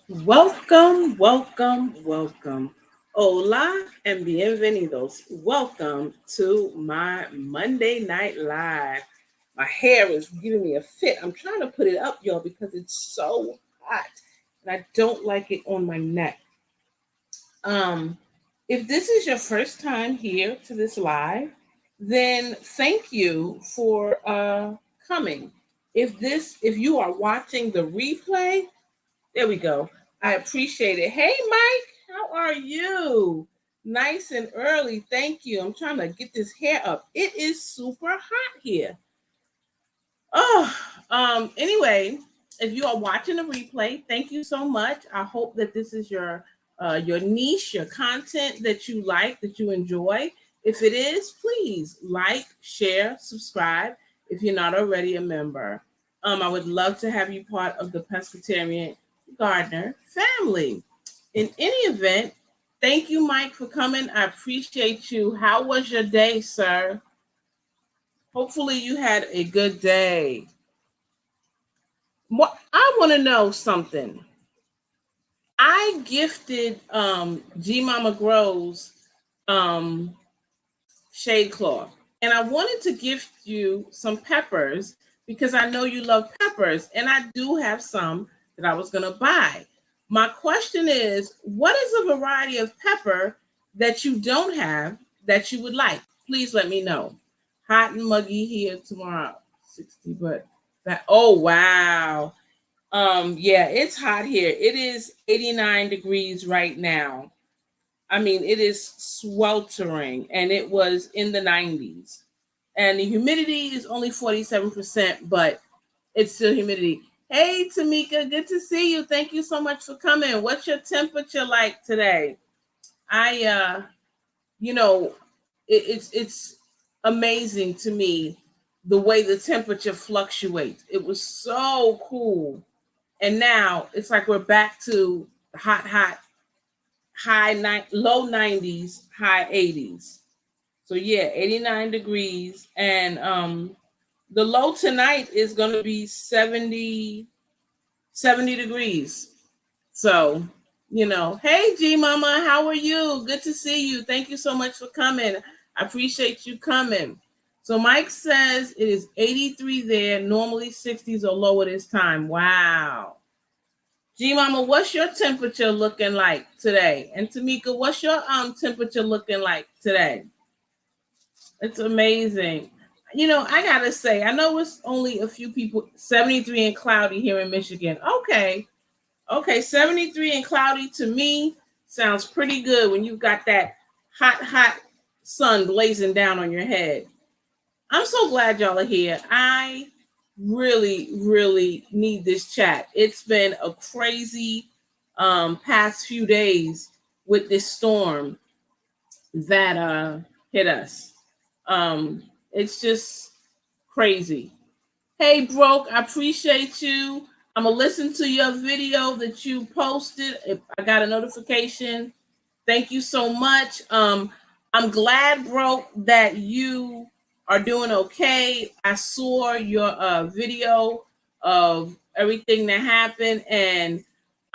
Welcome, welcome, welcome. Hola and bienvenidos. Welcome to my Monday Night Live. My hair is giving me a fit. I'm trying to put it up, y'all, because it's so hot and I don't like it on my neck. Um, if this is your first time here to this live, then thank you for coming. If you are watching the replay, there we go. I appreciate it. Hey, Mike, how are you? Nice and early. Thank you. I'm trying to get this hair up. It is super hot here. Oh, anyway, if you are watching the replay, thank you so much. I hope that this is your niche, your content that you like, that you enjoy. If it is, please like, share, subscribe if you're not already a member. I would love to have you part of the Pescatarian Gardener family. In any event, thank you, Mike, for coming. I appreciate you. How was your day, sir? Hopefully, you had a good day. What I want to know something. I gifted G Mama Grows um shade cloth, and I wanted to gift you some peppers because I know you love peppers, and I do have some that I was gonna buy. My question is, what is a variety of pepper that you don't have that you would like? Please let me know. Hot and muggy here tomorrow, 60, but that, oh wow. Yeah, it's hot here. It is 89 degrees right now. I mean, it is sweltering and it was in the 90s. And the humidity is only 47%, but it's still humidity. Hey, Tamika, good to see you. Thank you so much for coming. What's your temperature like today? I you know, it's amazing to me the way the temperature fluctuates. It was so cool, and now it's like we're back to hot, low 90s, high 80s. So yeah, 89 degrees, and the low tonight is going to be 70 degrees. So, hey G Mama, how are you? Good to see you. Thank you so much for coming. I appreciate you coming. So Mike says it is 83 there, normally 60s or lower this time. Wow. G Mama, what's your temperature looking like today? And Tamika, what's your temperature looking like today? It's amazing. I gotta say, I know it's only a few people, 73 and cloudy here in Michigan. Okay, 73 and cloudy to me sounds pretty good when you've got that hot sun blazing down on your head. I'm so glad y'all are here. I really, really need this chat. It's been a crazy past few days with this storm that hit us. It's just crazy. Hey, Broke, I appreciate you. I'm gonna listen to your video that you posted. If I got a notification, thank you so much. I'm glad, Broke, that you are doing okay. I saw your video of everything that happened, and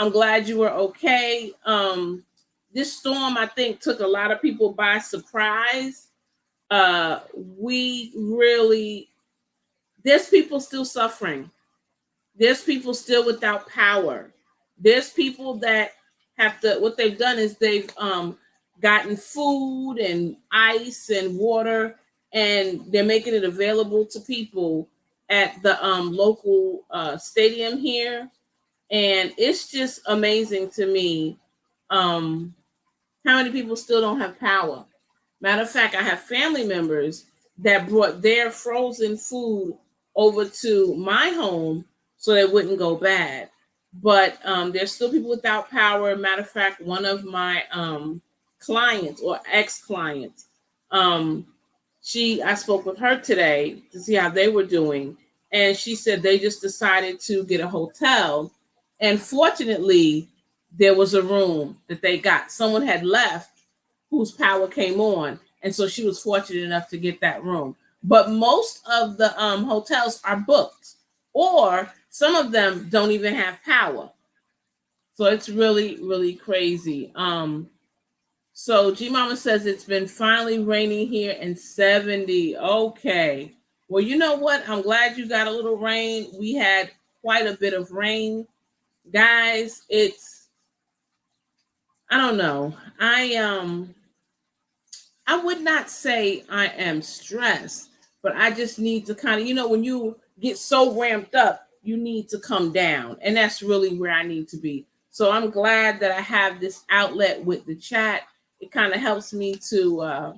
I'm glad you were okay. This storm, I think, took a lot of people by surprise. We really, there's people still suffering. There's people still without power. There's people that have to, what they've done is they've gotten food and ice and water, and they're making it available to people at the local stadium here. And it's just amazing to me how many people still don't have power. Matter of fact, I have family members that brought their frozen food over to my home so it wouldn't go bad. But there's still people without power. Matter of fact, one of my clients or ex-clients, I spoke with her today to see how they were doing. And she said they just decided to get a hotel. And fortunately, there was a room that they got. Someone had left whose power came on. And so she was fortunate enough to get that room. But most of the hotels are booked, or some of them don't even have power. So it's really, really crazy. So G Mama says it's been finally raining here in 70. Okay. Well, you know what? I'm glad you got a little rain. We had quite a bit of rain. Guys, it's I don't know. I would not say I am stressed, but I just need to kind of, when you get so ramped up, you need to come down. And that's really where I need to be. So I'm glad that I have this outlet with the chat. It kind of helps me to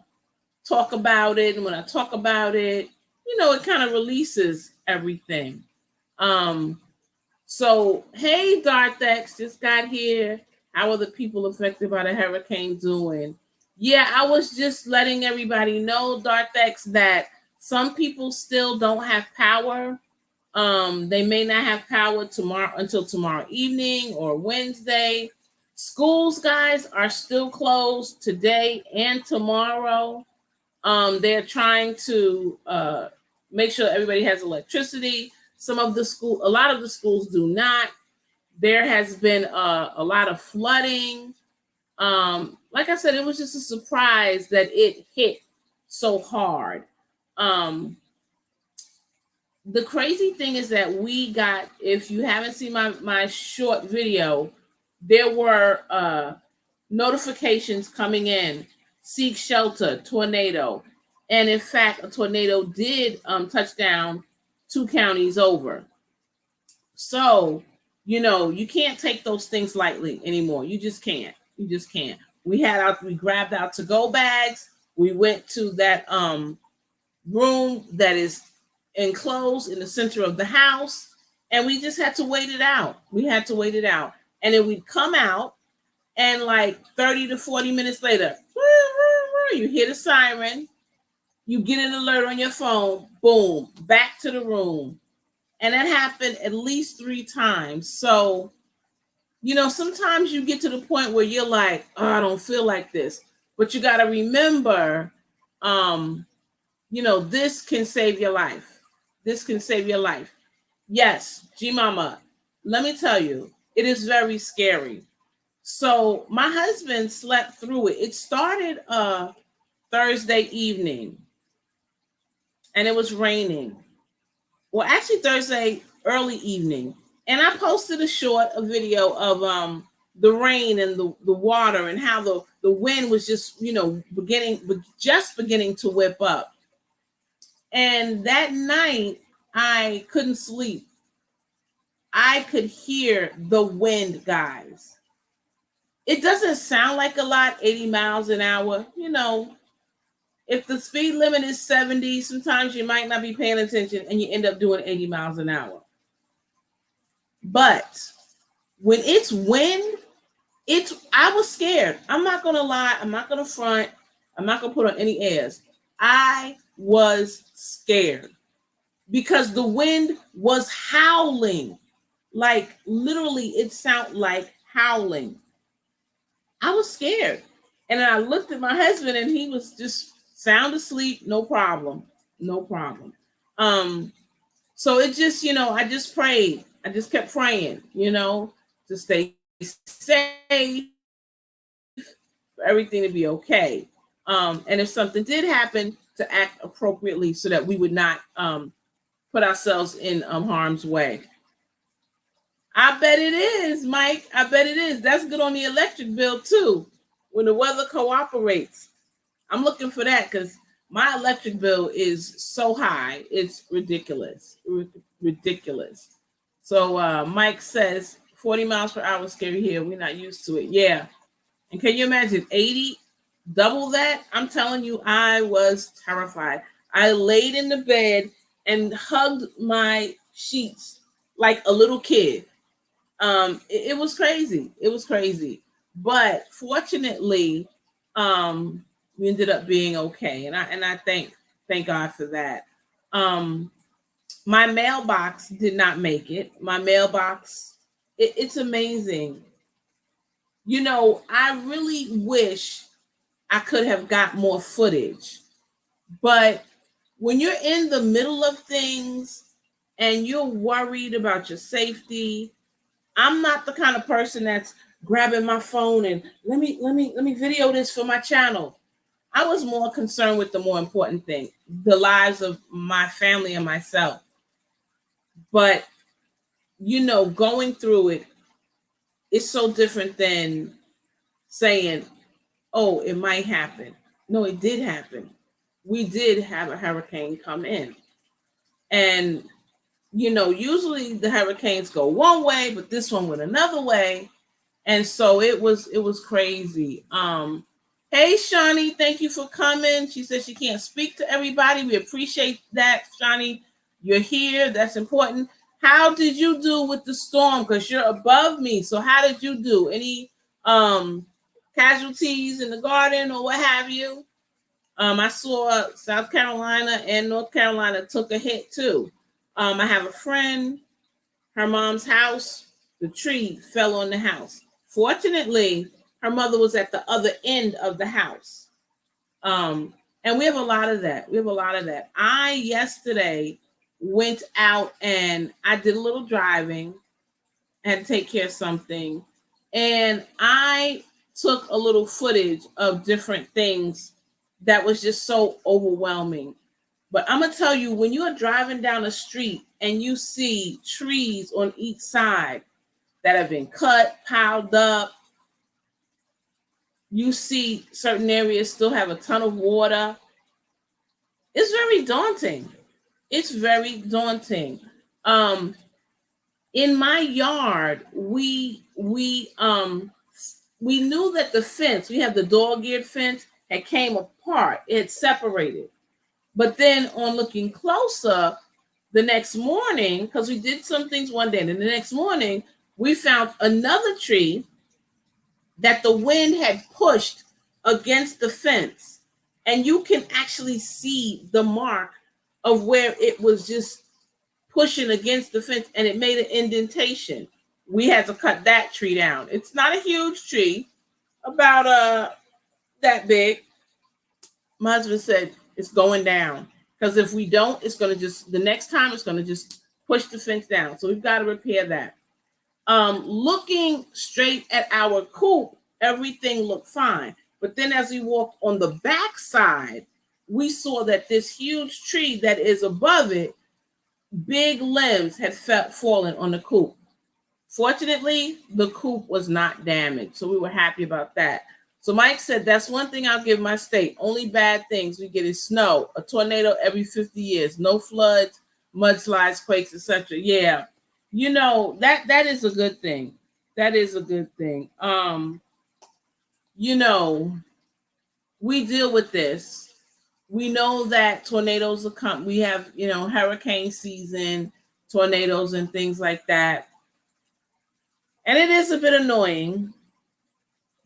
talk about it. And when I talk about it, it kind of releases everything. So, hey, Darthex just got here. How are the people affected by the hurricane doing? Yeah, I was just letting everybody know, Darthex, that some people still don't have power. They may not have power tomorrow until tomorrow evening or Wednesday. Schools, guys, are still closed today and tomorrow. They're trying to make sure everybody has electricity. A lot of the schools do not. There has been a lot of flooding. Like I said, it was just a surprise that it hit so hard. The crazy thing is that we got, if you haven't seen my short video, there were notifications coming in, seek shelter, tornado. And in fact, a tornado did touch down 2 counties over. So, you can't take those things lightly anymore. You just can't. You just can't. We grabbed our to-go bags. We went to that room that is enclosed in the center of the house, and we just had to wait it out. We had to wait it out. And then we'd come out, and like 30 to 40 minutes later, you hear the siren, you get an alert on your phone, boom, back to the room. And that happened at least 3 times. So, sometimes you get to the point where you're like, oh, I don't feel like this. But you got to remember, this can save your life. This can save your life. Yes, G Mama, let me tell you, it is very scary. So my husband slept through it. It started Thursday evening, and it was raining. Well, actually Thursday early evening. And I posted a video of the rain and the water and how the wind was just, beginning to whip up. And that night I couldn't sleep. I could hear the wind, guys. It doesn't sound like a lot, 80 miles an hour. If the speed limit is 70, sometimes you might not be paying attention and you end up doing 80 miles an hour. But when it's wind, I was scared. I'm not going to lie. I'm not going to front. I'm not going to put on any airs. I was scared because the wind was howling. Like literally it sounded like howling. I was scared. And I looked at my husband and he was just sound asleep, no problem. No problem. So it just, I just prayed. I just kept praying, to stay safe, for everything to be okay. And if something did happen, to act appropriately so that we would not put ourselves in harm's way. I bet it is, Mike. I bet it is. That's good on the electric bill too, when the weather cooperates. I'm looking for that because my electric bill is so high. It's ridiculous. Ridiculous. So Mike says 40 miles per hour scary here. We're not used to it. Yeah. And can you imagine 80? Double that? I'm telling you, I was terrified. I laid in the bed and hugged my sheets like a little kid. It was crazy. It was crazy. But fortunately, we ended up being okay. And I thank God for that. My mailbox did not make it. My mailbox, it's amazing. I really wish I could have got more footage. But when you're in the middle of things and you're worried about your safety, I'm not the kind of person that's grabbing my phone and let me video this for my channel. I was more concerned with the more important thing, the lives of my family and myself. But going through it is so different than saying, oh, it might happen. No, it did happen. We did have a hurricane come in. And, usually the hurricanes go one way, but this one went another way. And so it was crazy. Hey Shawnee, thank you for coming. She says she can't speak to everybody. We appreciate that, Shawnee. You're here. That's important. How did you do with the storm? Because you're above me. So how did you do? Any casualties in the garden or what have you? I saw South Carolina and North Carolina took a hit too. I have a friend, her mom's house, the tree fell on the house. Fortunately, her mother was at the other end of the house. And we have a lot of that. I yesterday went out and I did a little driving, had to take care of something, and I took a little footage of different things that was just so overwhelming. But I'm gonna tell you, when you are driving down a street and you see trees on each side that have been cut, piled up, you see certain areas still have a ton of water. It's very daunting. In my yard, we knew that the fence, we have the dog-eared fence, had came apart. It had separated. But then on looking closer, the next morning, because we did some things one day, and the next morning, we found another tree that the wind had pushed against the fence. And you can actually see the mark of where it was just pushing against the fence, and it made an indentation. We had to cut that tree down. It's not a huge tree, about that big. My husband said it's going down, because if we don't, it's going to just, the next time it's going to just push the fence down. So we've got to repair that. Looking straight at our coop, everything looked fine. But then as we walked on the back side, we saw that this huge tree that is above it, big limbs had fallen on the coop. Fortunately, the coop was not damaged, so we were happy about that. So Mike said, that's one thing I'll give my state. Only bad things we get is snow, a tornado every 50 years, no floods, mudslides, quakes, etc. Yeah, that is a good thing. That is a good thing. We deal with this. We know that tornadoes will come. We have, hurricane season, tornadoes and things like that. And it is a bit annoying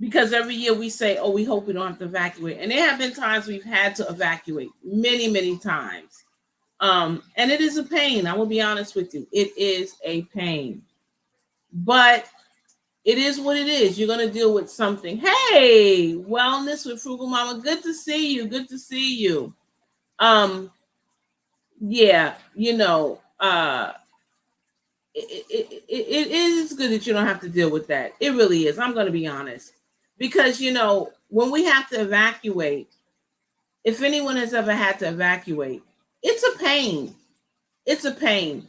because every year we say, oh, we hope we don't have to evacuate. And there have been times we've had to evacuate, many, many times. And it is a pain. I will be honest with you. It is a pain. But it is what it is. You're going to deal with something. Hey, Wellness with Frugal Mama. Good to see you. Good to see you. Yeah, it is good that you don't have to deal with that. It really is. I'm going to be honest. Because, when we have to evacuate, if anyone has ever had to evacuate, it's a pain. It's a pain.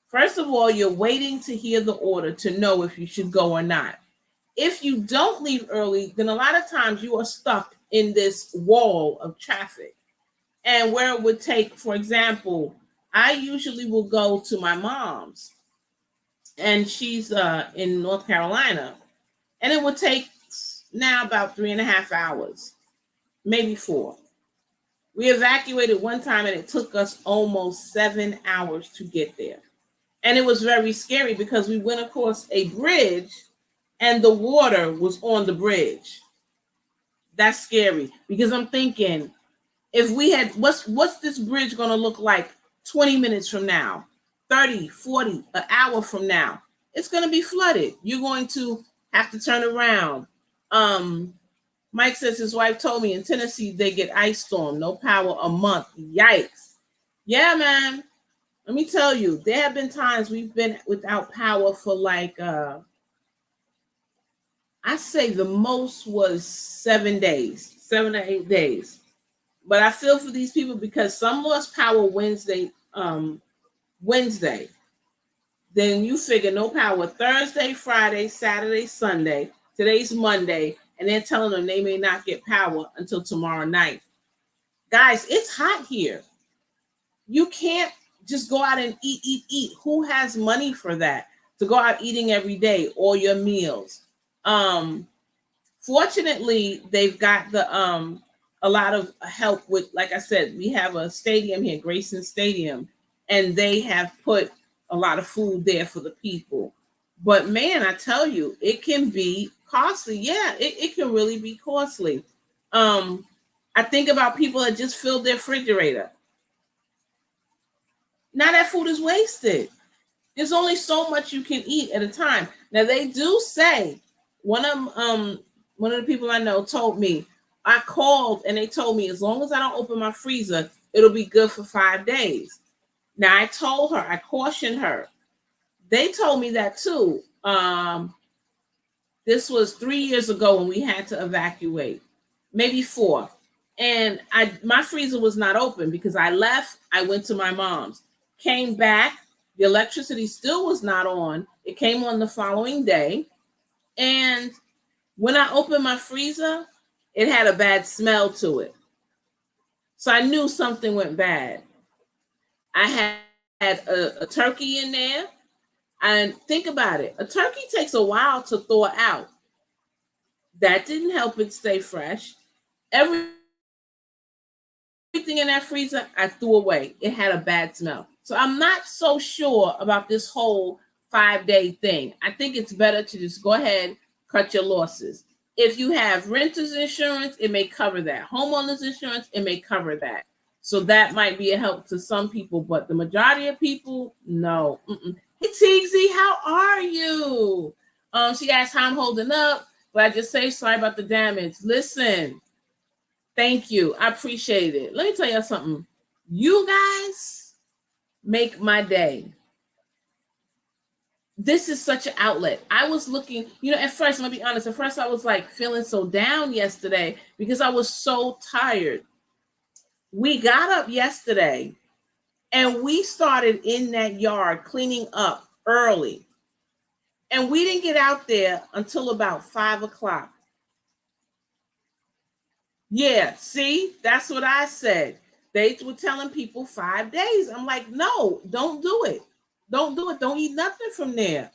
First of all, you're waiting to hear the order to know if you should go or not. If you don't leave early, then a lot of times you are stuck in this wall of traffic. And where it would take, for example, I usually will go to my mom's, and she's in North Carolina, and it would take now about 3.5 hours, maybe 4. We evacuated one time and it took us almost 7 hours to get there. And it was very scary because we went across a bridge and the water was on the bridge. That's scary because I'm thinking, if we had, what's this bridge going to look like 20 minutes from now, 30, 40, an hour from now? It's going to be flooded. You're going to have to turn around. Mike says his wife told me in Tennessee they get ice storm, no power a month. Yikes. Yeah, man. Let me tell you, there have been times we've been without power for like I say the most was 7 days, 7 or 8 days. But I feel for these people because some lost power Wednesday. Then you figure no power Thursday, Friday, Saturday, Sunday. Today's Monday, and they're telling them they may not get power until tomorrow night. Guys, it's hot here. You can't just go out and eat. Who has money for that? To go out eating every day, all your meals. Fortunately, they've got the a lot of help with, like I said, we have a stadium here, Grayson Stadium, and they have put a lot of food there for the people. But man, I tell you, it can be costly. Yeah, it can really be costly. I think about people that just filled their refrigerator. Now that food is wasted. There's only so much you can eat at a time. Now they do say one of the people I know told me, I called and they told me as long as I don't open my freezer, it'll be good for 5 days. Now I told her, I cautioned her. They told me that too. This was 3 years ago when we had to evacuate, maybe 4. And my freezer was not open because I left, I went to my mom's, came back, the electricity still was not on. It came on the following day. And when I opened my freezer, it had a bad smell to it. So I knew something went bad. I had a turkey in there. And think about it. A turkey takes a while to thaw out. That didn't help it stay fresh. Everything in that freezer, I threw away. It had a bad smell. So I'm not so sure about this whole 5-day thing. I think it's better to just go ahead, cut your losses. If you have renter's insurance, it may cover that. Homeowner's insurance, it may cover that. So that might be a help to some people, but the majority of people, no. Hey, Teegsy, how are you? She asked how I'm holding up, but I just say sorry about the damage. Listen, thank you. I appreciate it. Let me tell you something. You guys make my day. This is such an outlet. I was looking, at first, I'm gonna be honest, at first I was like feeling so down yesterday because I was so tired. We got up yesterday and we started in that yard cleaning up early. And we didn't get out there until about 5 o'clock. Yeah, see, that's what I said. They were telling people 5 days. I'm like, no, don't do it. Don't do it. Don't eat nothing from there.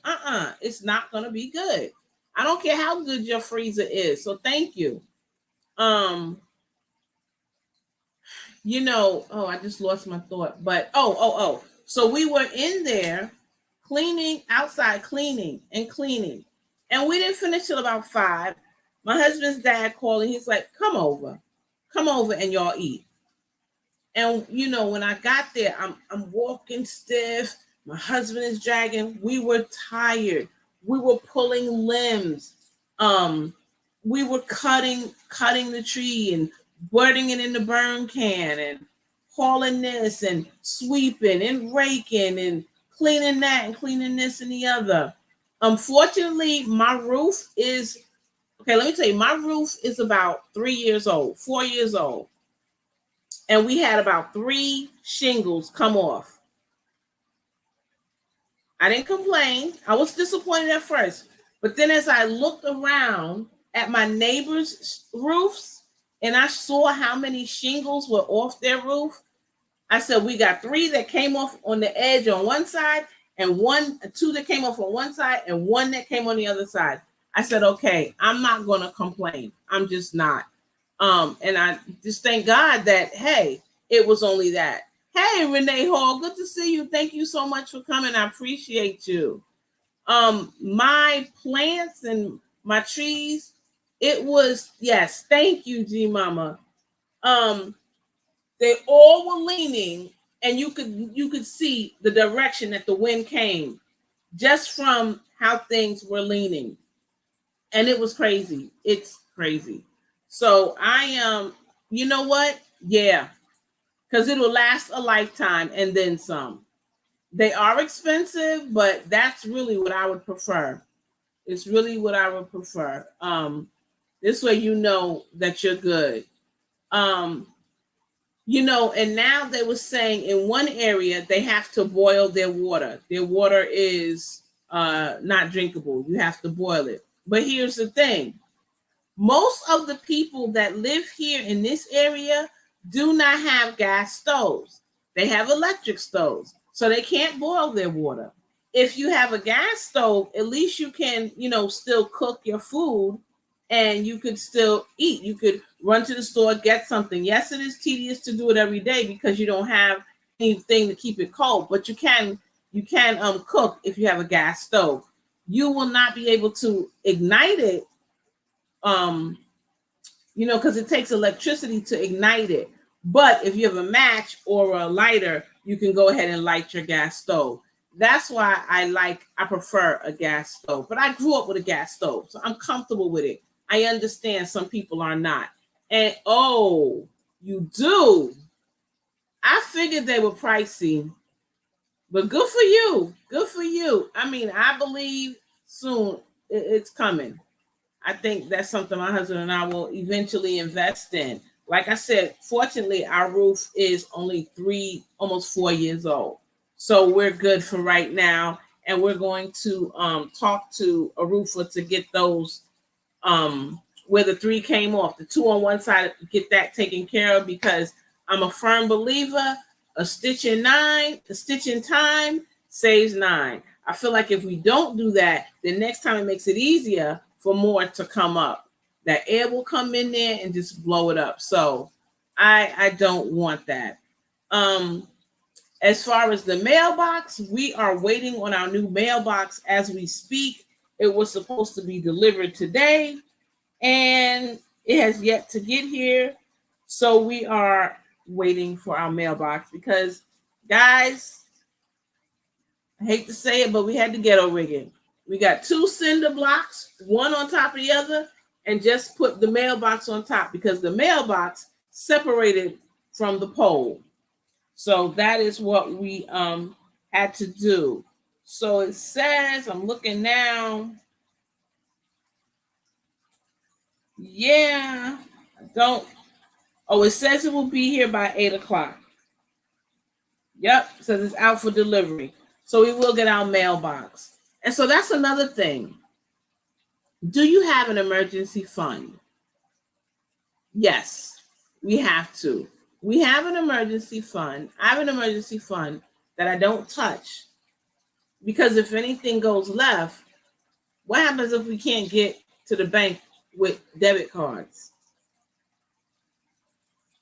It's not going to be good. I don't care how good your freezer is. So thank you. I just lost my thought. But so we were in there cleaning, outside cleaning. And we didn't finish till about 5. My husband's dad called and he's like, come over and y'all eat. And when I got there, I'm walking stiff. My husband is dragging. We were tired. We were pulling limbs. We were cutting the tree and burning it in the burn can and hauling this and sweeping and raking and cleaning that and cleaning this and the other. Unfortunately, my roof is, okay, let me tell you, my roof is about 4 years old. And we had about 3 shingles come off. I didn't complain. I was disappointed at first. But then as I looked around at my neighbors' roofs and I saw how many shingles were off their roof, I said, we got 3 that came off on the edge on one side and 2 that came off on one side and 1 that came on the other side. I said, okay, I'm not going to complain. I'm just not. And I just thank God that, hey, it was only that. Hey, Renee Hall, good to see you. Thank you so much for coming. I appreciate you. My plants and my trees, it was, yes, thank you, G Mama. They all were leaning, and you could see the direction that the wind came just from how things were leaning. And it was crazy. It's crazy. So I you know what? Yeah. Because it will last a lifetime and then some. They are expensive, but that's really what I would prefer. It's really what I would prefer. This way you know that you're good. Um, and now they were saying in one area they have to boil their water. Their water is not drinkable. You have to boil it. But here's the thing. Most of the people that live here in this area do not have gas stoves. They have electric stoves. So they can't boil their water. If you have a gas stove, at least you can, still cook your food and you could still eat. You could run to the store, get something. Yes, it is tedious to do it every day because you don't have anything to keep it cold, but you can cook if you have a gas stove. You will not be able to ignite it, because it takes electricity to ignite it. But if you have a match or a lighter, you can go ahead and light your gas stove. That's why I prefer a gas stove. But I grew up with a gas stove, so I'm comfortable with it. I understand some people are not. And you do. I figured they were pricey, but good for you. Good for you. I mean, I believe soon it's coming. I think that's something my husband and I will eventually invest in. Like I said, fortunately, our roof is only almost 4 years old. So we're good for right now. And we're going to talk to a roofer to get those where the 3 came off, the 2 on one side, get that taken care of, because I'm a firm believer, a stitch in time saves 9. I feel like if we don't do that, then next time it makes it easier for more to come up. That air will come in there and just blow it up. So I don't want that. As far as the mailbox, we are waiting on our new mailbox as we speak. It was supposed to be delivered today, and it has yet to get here. So we are waiting for our mailbox because, guys, I hate to say it, but we had the ghetto rigging. We got 2 cinder blocks, one on top of the other, and just put the mailbox on top because the mailbox separated from the pole. So that is what we had to do. So it says, I'm looking now. Yeah, it says it will be here by 8 o'clock. Yep, it says it's out for delivery. So we will get our mailbox. And so that's another thing. Do you have an emergency fund? Yes, we have to. We have an emergency fund. I have an emergency fund that I don't touch because if anything goes left, what happens if we can't get to the bank with debit cards?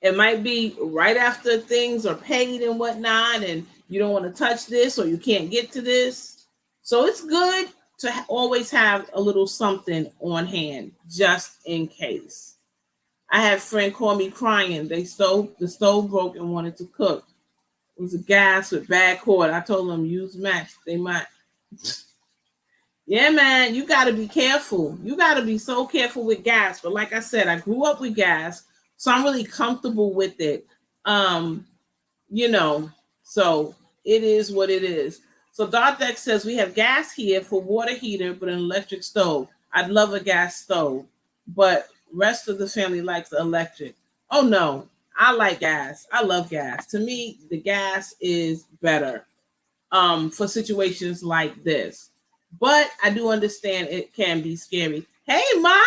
It might be right after things are paid and whatnot, and you don't want to touch this or you can't get to this. So it's good to always have a little something on hand just in case. I had a friend call me crying. The stove broke and wanted to cook. It was a gas with bad cord. I told them use match. They might. Yeah, man, you got to be careful. You got to be so careful with gas. But like I said, I grew up with gas, so I'm really comfortable with it. So it is what it is. So Dardex says we have gas here for water heater, but an electric stove. I'd love a gas stove, but rest of the family likes electric. Oh no, I like gas. I love gas. To me, the gas is better for situations like this. But I do understand it can be scary. Hey, Ma,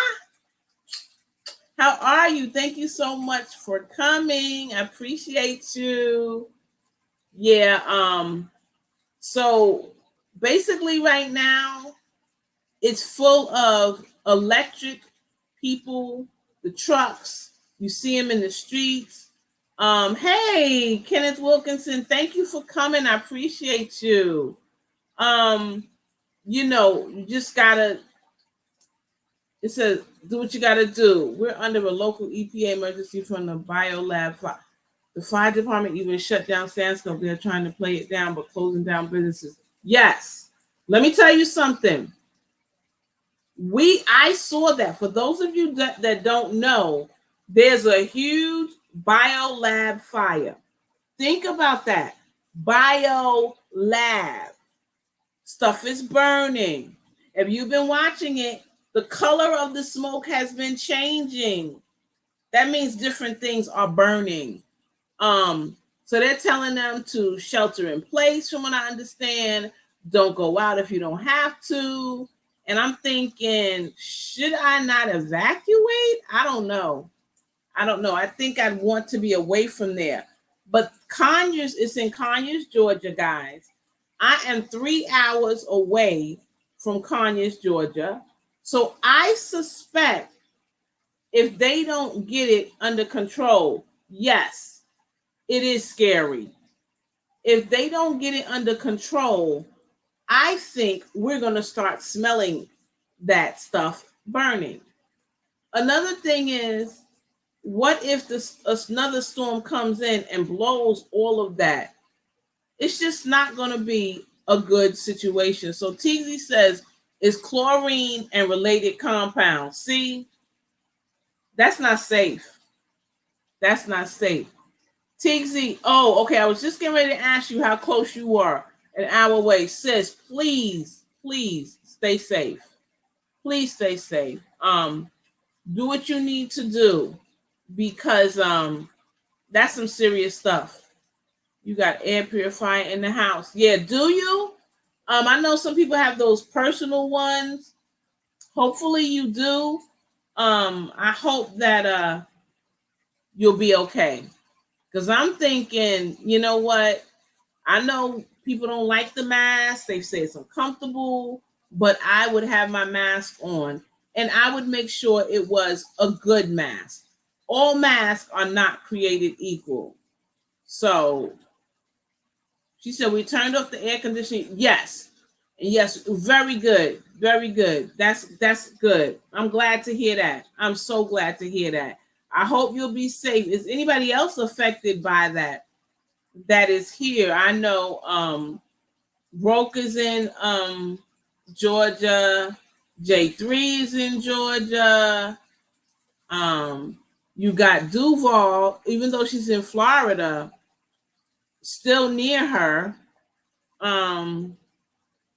how are you? Thank you so much for coming. I appreciate you. Yeah. So basically right now, it's full of electric people, the trucks. You see them in the streets. Hey, Kenneth Wilkinson, thank you for coming. I appreciate you. You just gotta, it says, do what you gotta do. We're under a local EPA emergency from the biolab. The fire department even shut down Sandscope. They're trying to play it down, but closing down businesses. Yes. Let me tell you something. I saw that. For those of you that don't know, there's a huge biolab fire. Think about that. Biolab. lab. Stuff is burning. If you've been watching it, the color of the smoke has been changing. That means different things are burning. So they're telling them to shelter in place, from what I understand. Don't go out if you don't have to. And I'm thinking, should I not evacuate? I don't know. I think I'd want to be away from there. But Conyers is in Conyers, Georgia, guys. I am 3 hours away from Conyers, Georgia. So I suspect if they don't get it under control, yes, it is scary. If they don't get it under control, I think we're going to start smelling that stuff burning. Another thing is, what if another storm comes in and blows all of that? It's just not going to be a good situation. So TZ says it's chlorine and related compounds. See, that's not safe. That's not safe. TZ, oh, okay. I was just getting ready to ask you how close you are. An hour away. Sis, please stay safe. Please stay safe. Do what you need to do, because that's some serious stuff. You got air purifier in the house. Yeah, do you? I know some people have those personal ones. Hopefully you do. I hope that you'll be okay. Because I'm thinking, you know what? I know people don't like the mask. They say it's uncomfortable, but I would have my mask on, and I would make sure it was a good mask. All masks are not created equal. So she said, we turned off the air conditioning. Yes. Yes, very good. Very good. That's good. I'm glad to hear that. I'm so glad to hear that. I hope you'll be safe. Is anybody else affected by that? That is here. I know Broke is in Georgia. J3 is in Georgia. You got Duval, even though she's in Florida, still near her.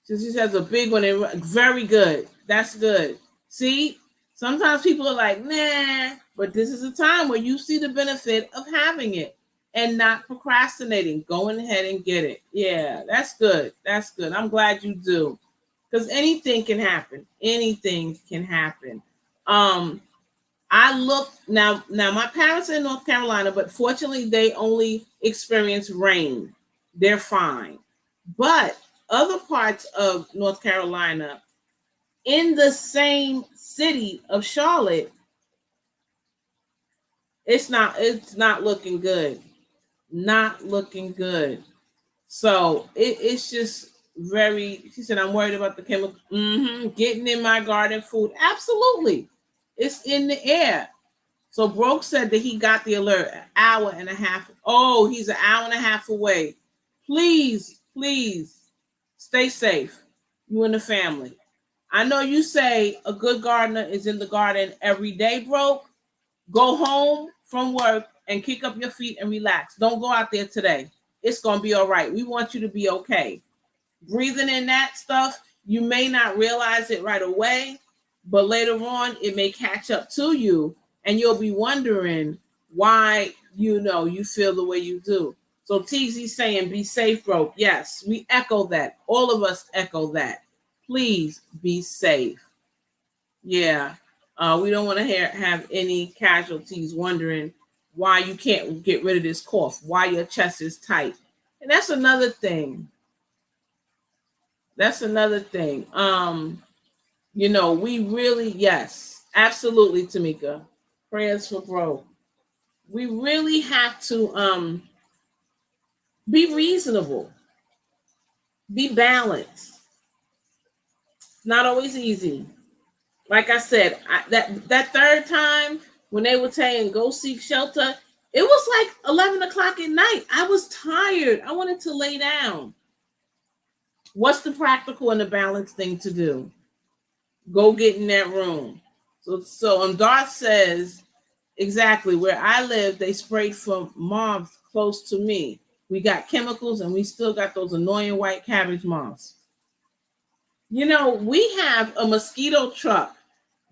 She has a big one and very good. That's good. See, sometimes people are like, nah, but this is a time where you see the benefit of having it and not procrastinating. Going ahead and get it. Yeah, that's good. That's good. I'm glad you do. Because anything can happen. Anything can happen. I look now my parents are in North Carolina, but fortunately they only experience rain. They're fine. But other parts of North Carolina, in the same city of Charlotte, it's not looking good. Not looking good. So it's just very, she said, I'm worried about the chemical. Getting in my garden food. Absolutely. It's in the air. So Broke said that he got the alert an hour and a half. Oh, he's an hour and a half away. Please stay safe, you and the family. I know you say a good gardener is in the garden every day, Broke. Go home from work and kick up your feet and relax. Don't go out there today. It's going to be all right. We want you to be okay. Breathing in that stuff, you may not realize it right away, but later on it may catch up to you and you'll be wondering why you feel the way you do. So TZ saying be safe, Broke. Yes, we echo that. All of us echo that. Please be safe. Yeah. We don't want to have any casualties wondering why you can't get rid of this cough, why your chest is tight. And that's another thing. We really, yes, absolutely, Tamika. Prayers for Broke. We really have to be reasonable, be balanced. Not always easy. Like I said, that third time when they were saying go seek shelter, it was like 11 o'clock at night. I was tired. I wanted to lay down. What's the practical and the balanced thing to do? Go get in that room. So Darth says, exactly, where I live, they sprayed for moths close to me. We got chemicals, and we still got those annoying white cabbage moths. You know, we have a mosquito truck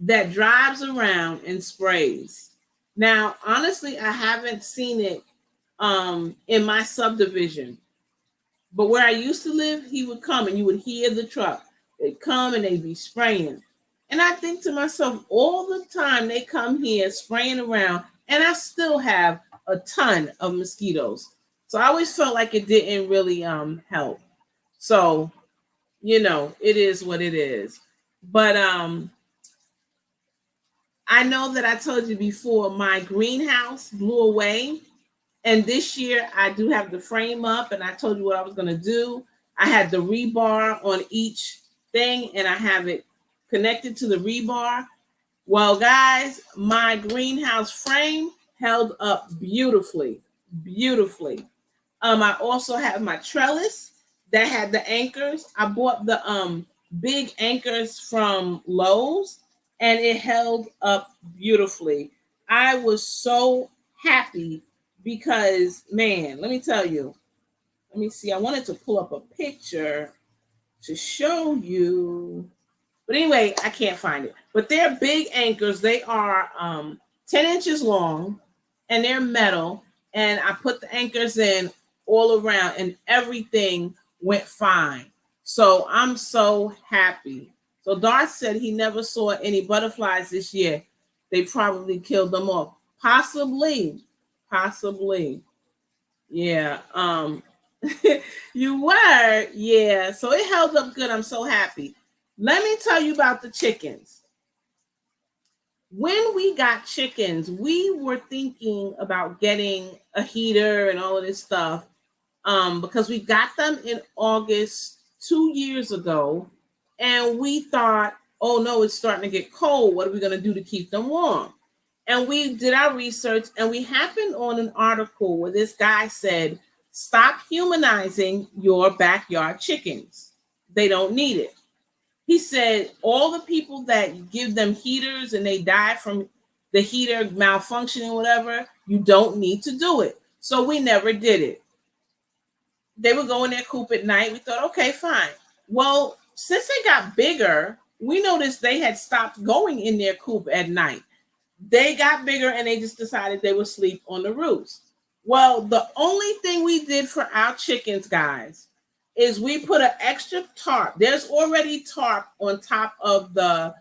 that drives around and sprays. Now, honestly, I haven't seen it in my subdivision. But where I used to live, he would come and you would hear the truck. They'd come and they'd be spraying. And I think to myself, all the time they come here spraying around, and I still have a ton of mosquitoes. So I always felt like it didn't really help. So, you know, it is what it is. But I know that I told you before, my greenhouse blew away. And this year I do have the frame up, and I told you what I was going to do. I had the rebar on each thing, and I have it connected to the rebar. Well, guys, my greenhouse frame held up beautifully, beautifully. I also have my trellis that had the anchors. I bought the big anchors from Lowe's, and it held up beautifully. I was so happy because, man, let me tell you. Let me see. I wanted to pull up a picture to show you. But anyway, I can't find it. But they're big anchors. They are 10 inches long, and they're metal. And I put the anchors in all around, and everything went fine. So I'm so happy. So Darth said he never saw any butterflies this year. They probably killed them off. Possibly. Yeah. You were. Yeah. So it held up good. I'm so happy. Let me tell you about the chickens. When we got chickens, we were thinking about getting a heater and all of this stuff because we got them in August 2 years ago. And we thought, oh no, it's starting to get cold. What are we going to do to keep them warm? And we did our research, and we happened on an article where this guy said, stop humanizing your backyard chickens. They don't need it. He said all the people that give them heaters and they die from the heater malfunctioning, whatever, you don't need to do it. So we never did it. They would go in their coop at night. We thought, okay, fine. Well, since they got bigger, we noticed they had stopped going in their coop at night. They got bigger, and they just decided they would sleep on the roofs. Well, the only thing we did for our chickens, guys, is we put an extra tarp. There's already tarp on top of the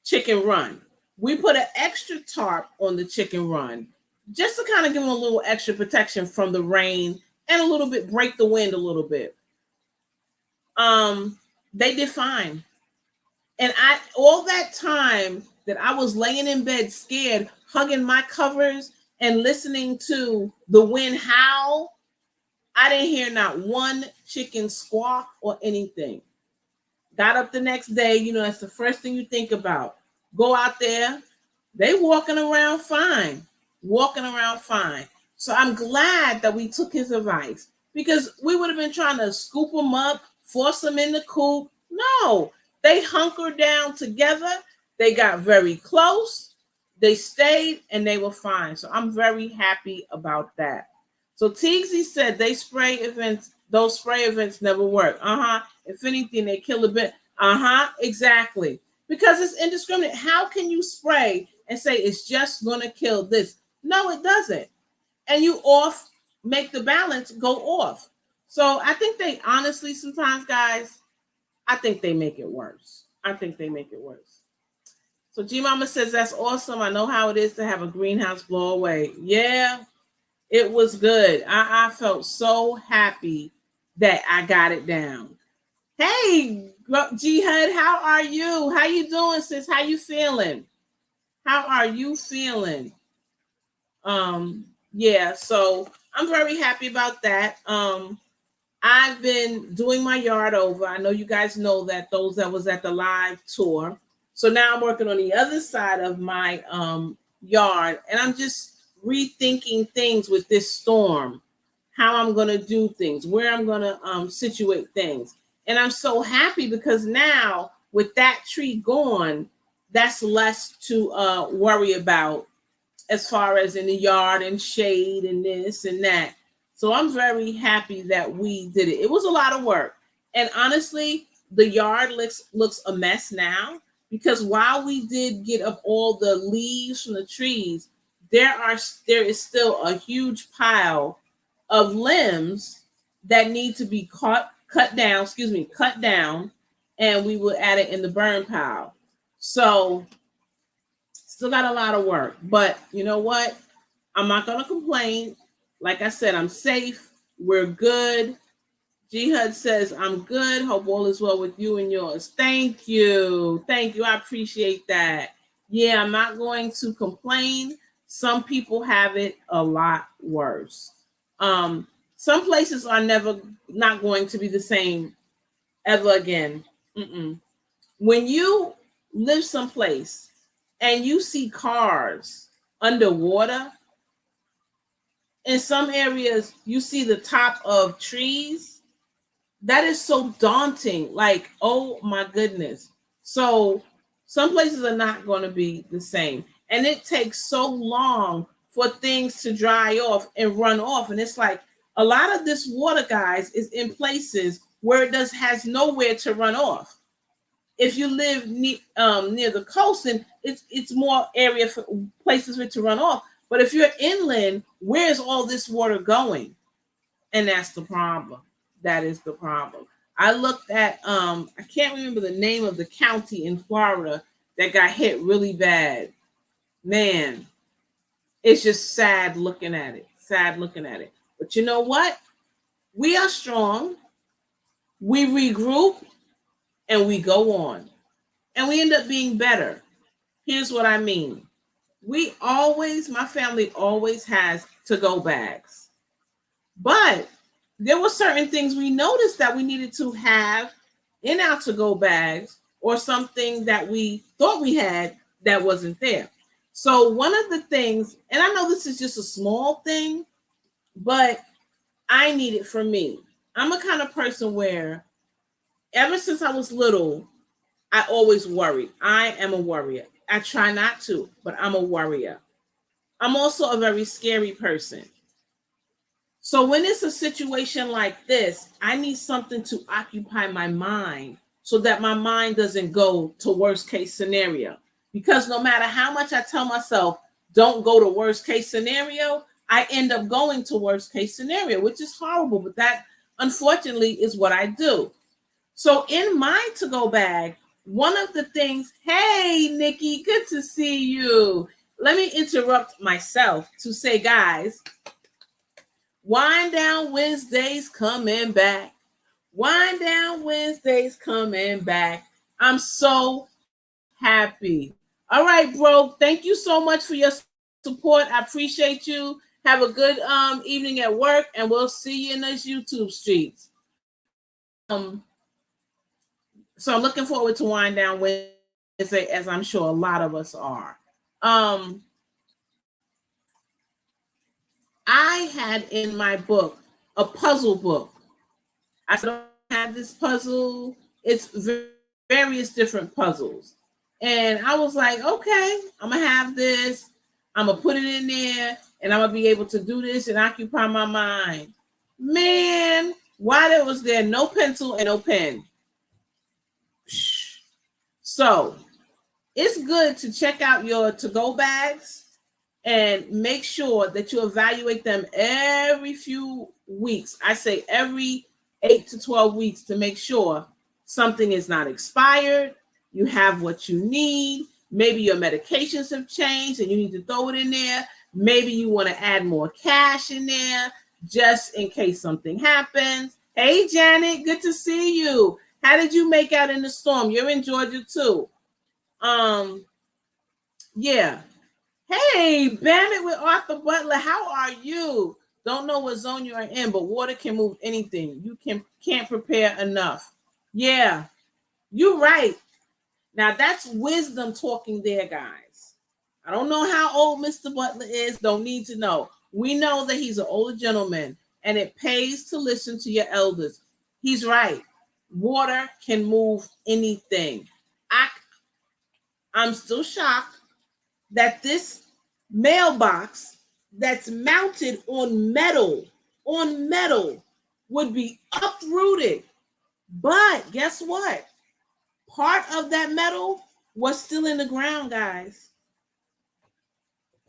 chicken run. We put an extra tarp on the chicken run just to kind of give them a little extra protection from the rain and a little bit break the wind a little bit. They did fine. And all that time that I was laying in bed scared, hugging my covers and listening to the wind howl, I didn't hear not one chicken squawk or anything. Got up the next day, you know, that's the first thing you think about. Go out there. They walking around fine. So I'm glad that we took his advice, because we would have been trying to scoop them up, force them in the coop. No, they hunkered down together. They got very close. They stayed, and they were fine. So I'm very happy about that. So Teagsy said those spray events never work. If anything, they kill a bit. Exactly. Because it's indiscriminate. How can you spray and say it's just going to kill this? No, it doesn't. And you make the balance go off. So I think they honestly, sometimes, guys, I think they make it worse. So G Mama says, that's awesome. I know how it is to have a greenhouse blow away. Yeah, it was good. I felt so happy that I got it down. Hey, G Hud, how are you? How you doing, sis? How you feeling? Yeah, so I'm very happy about that. I've been doing my yard over. I know you guys know that, those that was at the live tour. So now I'm working on the other side of my yard, and I'm just rethinking things with this storm, how I'm going to do things, where I'm going to situate things. And I'm so happy because now with that tree gone, that's less to worry about as far as in the yard and shade and this and that. So I'm very happy that we did it. It was a lot of work. And honestly, the yard looks a mess now because while we did get up all the leaves from the trees, there is still a huge pile of limbs that need to be cut down, and we will add it in the burn pile. So still got a lot of work, but you know what? I'm not gonna complain. Like I said, I'm safe. We're good. Jihad says, I'm good. Hope all is well with you and yours. Thank you. Thank you. I appreciate that. Yeah, I'm not going to complain. Some people have it a lot worse. Some places are never not going to be the same ever again. Mm-mm. When you live someplace and you see cars underwater, in some areas you see the top of trees, that is so daunting. Like, oh my goodness. So some places are not going to be the same. And it takes so long for things to dry off and run off. And it's like a lot of this water, guys, is in places where it has nowhere to run off. If you live near the coast, and it's more area for places for it to run off. But if you're inland, where's all this water going? And that's the problem. That is the problem. I looked at I can't remember the name of the county in Florida that got hit really bad. Man, it's just sad looking at it. Sad looking at it. But you know what? We are strong. We regroup and we go on. And we end up being better. Here's what I mean. My family always has to-go bags. But there were certain things we noticed that we needed to have in our to-go bags, or something that we thought we had that wasn't there. So one of the things, and I know this is just a small thing, but I need it for me. I'm a kind of person where ever since I was little, I always worry. I am a worrier. I try not to, but I'm a worrier. I'm also a very scary person. So when it's a situation like this, I need something to occupy my mind so that my mind doesn't go to worst case scenario. Because no matter how much I tell myself, don't go to worst case scenario, I end up going to worst case scenario, which is horrible. But that, unfortunately, is what I do. So in my to-go bag, one of the things, hey, Nikki, good to see you. Let me interrupt myself to say, guys, Wind Down Wednesday's coming back. Wind Down Wednesday's coming back. I'm so happy. All right, bro. Thank you so much for your support. I appreciate you. Have a good evening at work, and we'll see you in those YouTube streets. So I'm looking forward to Wind Down Wednesday, as I'm sure a lot of us are. I had in my book a puzzle book. I said, I have this puzzle. It's various different puzzles. And I was like, okay, I'm going to have this. I'm going to put it in there, and I'm going to be able to do this and occupy my mind. Man, why there was there no pencil and no pen? So it's good to check out your to-go bags and make sure that you evaluate them every few weeks. I say every 8 to 12 weeks, to make sure something is not expired. You have what you need. Maybe your medications have changed and you need to throw it in there. Maybe you want to add more cash in there just in case something happens. Hey, Janet, good to see you. How did you make out in the storm? You're in Georgia too. Yeah. Hey, Bandit with Arthur Butler, how are you? Don't know what zone you are in, but water can move anything. You can't prepare enough. Yeah, you're right. Now that's wisdom talking there, guys. I don't know how old Mr. Butler is. Don't need to know. We know that he's an older gentleman, and it pays to listen to your elders. He's right. Water can move anything. I'm still shocked that this mailbox that's mounted on metal on metal would be uprooted. But guess what? Part of that metal was still in the ground, guys.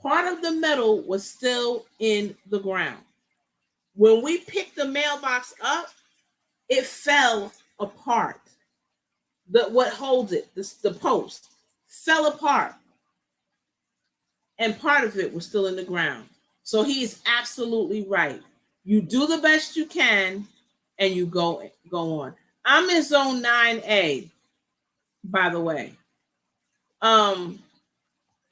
Part of the metal was still in the ground. When we picked the mailbox up, it fell apart. What holds it, the post, fell apart. And part of it was still in the ground. So he is absolutely right. You do the best you can and you go on. I'm in zone 9A, by the way.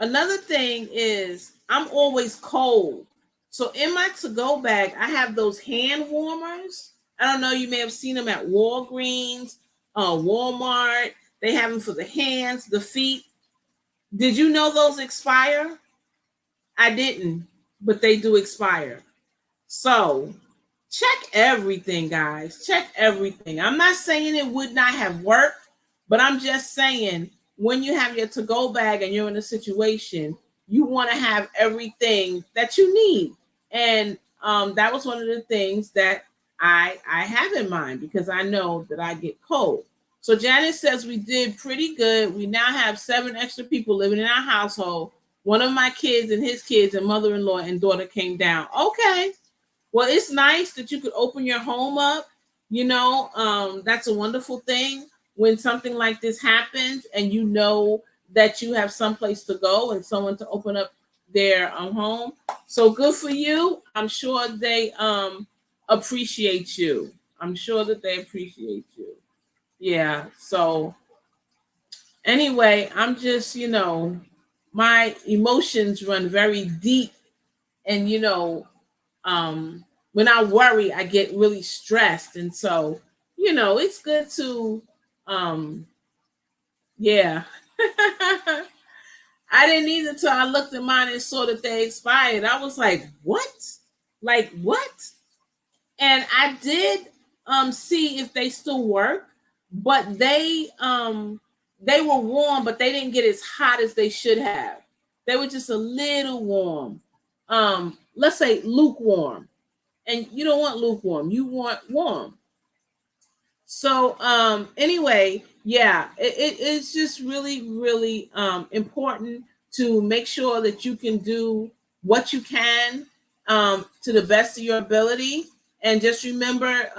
Another thing is I'm always cold. So in my to-go bag, I have those hand warmers. I don't know, you may have seen them at Walgreens, Walmart. They have them for the hands, the feet. Did you know those expire? I didn't, but they do expire. So check everything, guys. Check everything. I'm not saying it would not have worked, but I'm just saying when you have your to-go bag and you're in a situation, you want to have everything that you need. And that was one of the things that I have in mind because I know that I get cold. So Janice says we did pretty good. We now have 7 extra people living in our household. One of my kids and his kids and mother-in-law and daughter came down. Okay. Well, it's nice that you could open your home up. You know, that's a wonderful thing when something like this happens and you know that you have someplace to go and someone to open up their home. So good for you. I'm sure they appreciate you. I'm sure that they appreciate you. Yeah. So anyway, I'm just, my emotions run very deep. And, when I worry, I get really stressed. And so, it's good to, yeah. I didn't either until I looked at mine and saw that they expired. I was like, what? Like, what? And I did see if they still work, but they were warm, but they didn't get as hot as they should have. They were just a little warm. Let's say lukewarm. And you don't want lukewarm, you want warm. So anyway, yeah, it's just really, really important to make sure that you can do what you can to the best of your ability. And just remember,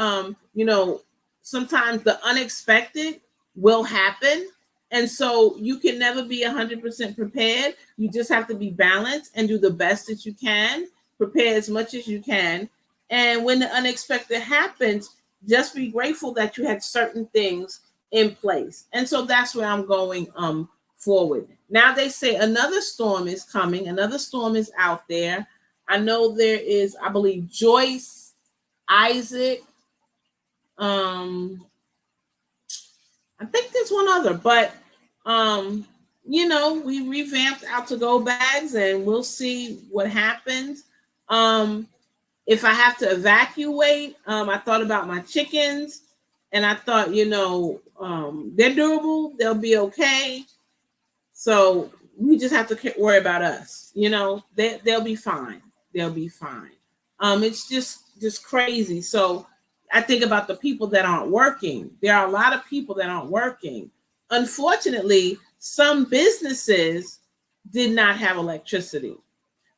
sometimes the unexpected will happen. And so you can never be 100% prepared. You just have to be balanced and do the best that you can, prepare as much as you can. And when the unexpected happens, just be grateful that you had certain things in place. And so that's where I'm going forward. Now they say another storm is coming. Another storm is out there. I know there is, I believe, Joyce, Isaac. I think there's one other, but we revamped our to-go bags and we'll see what happens. If I have to evacuate, I thought about my chickens and I thought, they're durable. They'll be okay. So we just have to worry about us. They'll be fine. They'll be fine. It's just crazy. So I think about the people that aren't working. There are a lot of people that aren't working. Unfortunately, some businesses did not have electricity.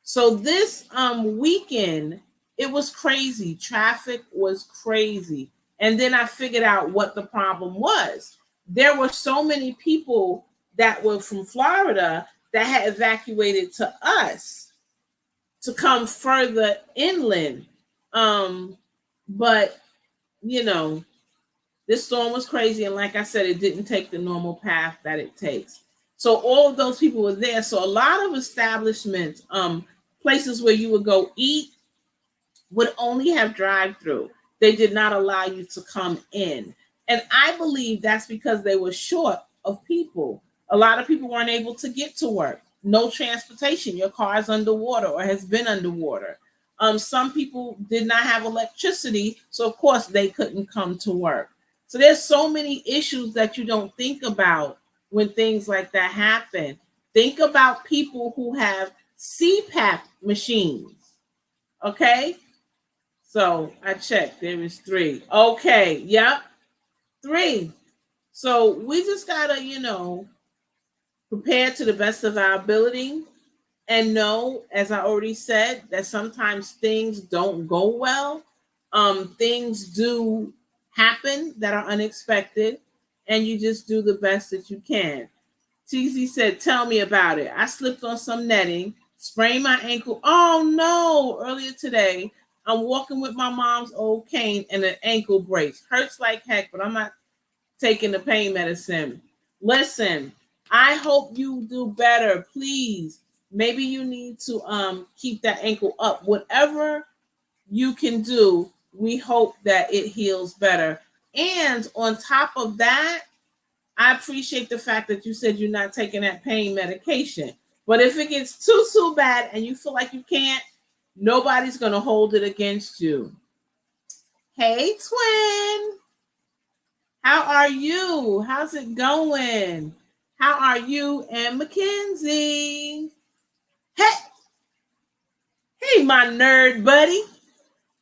So this weekend, it was crazy. Traffic was crazy. And then I figured out what the problem was. There were so many people that were from Florida that had evacuated to us to come further inland. But, this storm was crazy. And like I said, it didn't take the normal path that it takes. So all of those people were there. So a lot of establishments, places where you would go eat, would only have drive-through. They did not allow you to come in. And I believe that's because they were short of people. A lot of people weren't able to get to work. No transportation. Your car is underwater or has been underwater. Some people did not have electricity, so of course they couldn't come to work. So there's so many issues that you don't think about when things like that happen. Think about people who have CPAP machines, okay? So I checked. There is 3. Okay. Yep. 3. So we just gotta, prepare to the best of our ability and know, as I already said, that sometimes things don't go well. Things do happen that are unexpected, and you just do the best that you can. TZ said, "Tell me about it. I slipped on some netting, sprained my ankle. Oh no! Earlier today, I'm walking with my mom's old cane and an ankle brace. Hurts like heck, but I'm not taking the pain medicine. Listen, I hope you do better. Please, maybe you need to keep that ankle up. Whatever you can do, we hope that it heals better. And on top of that, I appreciate the fact that you said you're not taking that pain medication. But if it gets too bad and you feel like you can't, nobody's going to hold it against you. Hey, twin. How are you? How's it going? How are you and Mackenzie? Hey, hey, my nerd buddy.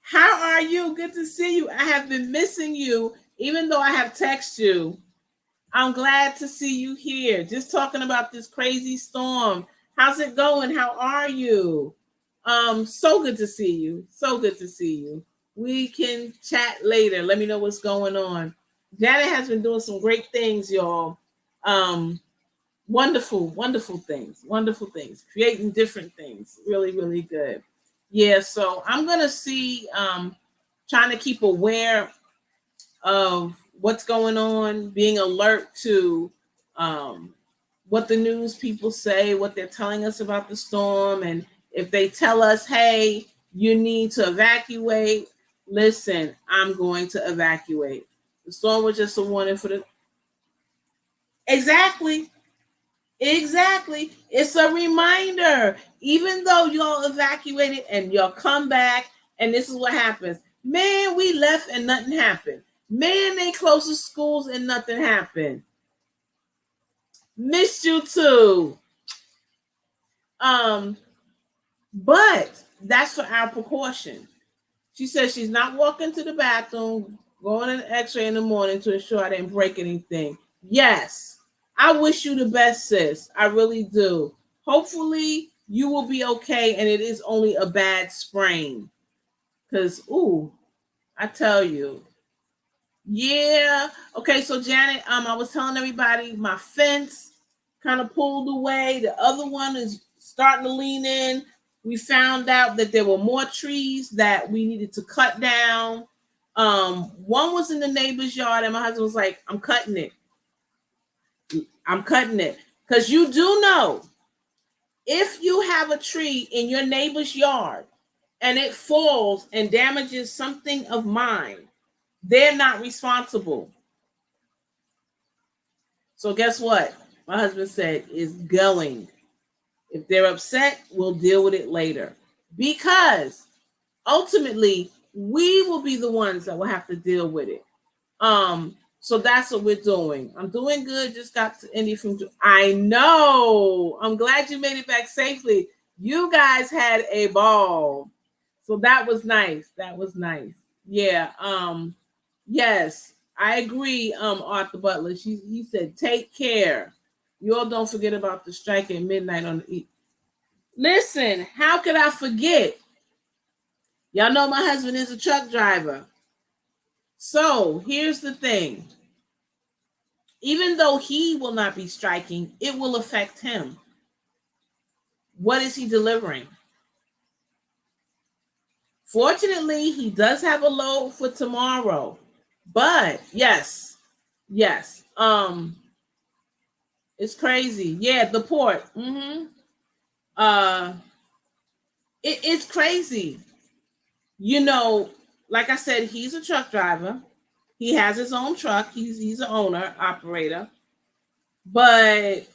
How are you? Good to see you. I have been missing you, even though I have texted you. I'm glad to see you here. Just talking about this crazy storm. How's it going? How are you? So good to see you. So good to see you. We can chat later. Let me know what's going on. Janet has been doing some great things, y'all. Wonderful, wonderful things. Wonderful things. Creating different things. Really, really good. Yeah, so I'm gonna see trying to keep aware of what's going on, being alert to what the news people say, what they're telling us about the storm, and if they tell us, hey, you need to evacuate, listen, I'm going to evacuate. The storm was just a warning for the... Exactly. Exactly. It's a reminder. Even though y'all evacuated and y'all come back, and this is what happens. Man, we left and nothing happened. Man, they closed the schools and nothing happened. Missed you too. But that's for our precaution. She says she's not walking to the bathroom, going an x-ray in the morning to ensure I didn't break anything. Yes, I wish you the best, sis. I really do. Hopefully you will be okay and it is only a bad sprain. Because, I tell you. Yeah. Okay, so Janet, I was telling everybody my fence kind of pulled away. The other one is starting to lean in. We found out that there were more trees that we needed to cut down. One was in the neighbor's yard, and my husband was like, I'm cutting it. I'm cutting it. Because you do know, if you have a tree in your neighbor's yard and it falls and damages something of mine, they're not responsible. So guess what? My husband said is going. If they're upset, we'll deal with it later. Because ultimately, we will be the ones that will have to deal with it. So that's what we're doing. I'm doing good. Just got to Indy from... I know. I'm glad you made it back safely. You guys had a ball. So that was nice. That was nice. Yeah. Yes, I agree, Arthur Butler. He said, take care. You all don't forget about the strike at midnight on the... Listen, how could I forget? Y'all know my husband is a truck driver. So here's the thing. Even though he will not be striking, it will affect him. What is he delivering? Fortunately, he does have a load for tomorrow. But yes. It's crazy. Yeah, the port. It's crazy. Like I said, he's a truck driver. He has his own truck. He's an owner, operator. But